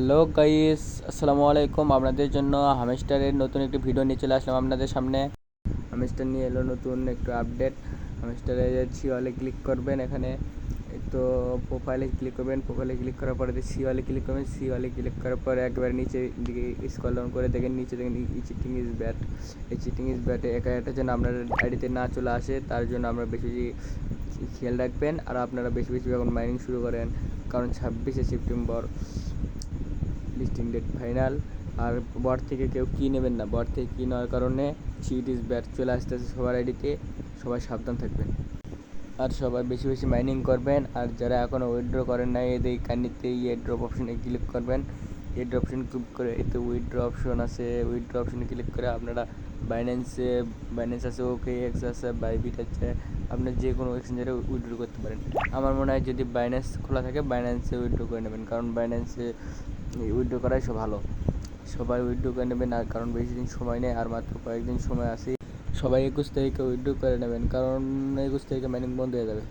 Hello guys, আসসালামু আলাইকুম। আপনাদের জন্য হামেস্টারের নতুন একটি ভিডিও নিয়ে চলে আসলাম আপনাদের সামনে। হামেস্টার নিয়ে এলো নতুন একটু আপডেট। হামেস্টারে সিওয়ালে ক্লিক করবেন, এখানে তো প্রোফাইলে ক্লিক করবেন। প্রোফাইলে ক্লিক করার পরে সিওয়ালে ক্লিক করবেন। সিওয়ালে ক্লিক করার পরে একবার নিচে দিকে স্ক্রল ডাউন করে দেখেন, নিচে দেখেন ই চিটিং ইজ ব্যাড। এই চিটিং ইজ ব্যাড এটা যেন আপনার আইডিতে না চলে আসে, তার জন্য আমরা বেশি খেয়াল রাখবেন। আর আপনারা বেশি বেশি যখন মাইনিং শুরু করেন, কারণ 26শে সেপ্টেম্বর লিস্টিং ডেট ফাইনাল। আর বট থেকে কেউ কি নেবেন না, বট থেকে কি নেওয়ার কারণে চিট ইজ ব্যাড চলে আসতেছে সবার আইডিতে। সবাই সাবধান থাকবেন আর সবাই বেশি বেশি মাইনিং করবেন। আর যারা এখনও উইথড্র করেন নাই, এদের কান্নিতে ড্রপ অপশনে ক্লিক করবেন। ড্রপ অপশন ক্লিক করে এতে উইথড্র অপশন আছে, উইথড্র অপশনে ক্লিক করে আপনারা বাইন্যান্স আছে, ওকে এক্স আছে, বাইবিট আছে, আপনার যে কোনো এক্সচেঞ্জারে উইথড্র করতে পারেন। আমার মনে হয় যদি বাইন্যান্স খোলা থাকে বাইন্যান্সে উইথড্র করে নেবেন, কারণ বাইন্যান্সে উইথড্র করাই সব ভালো। সবাই উইথড্র করে নেবেন, আর কারণ বেশি দিন সময় নেই, আর মাত্র কয়েকদিন সময় আছে। সবাই 21 তারিখে উইথড্র করে নেবেন, কারণ 21 তারিখে মাইনিং বন্ধ হয়ে যাবে।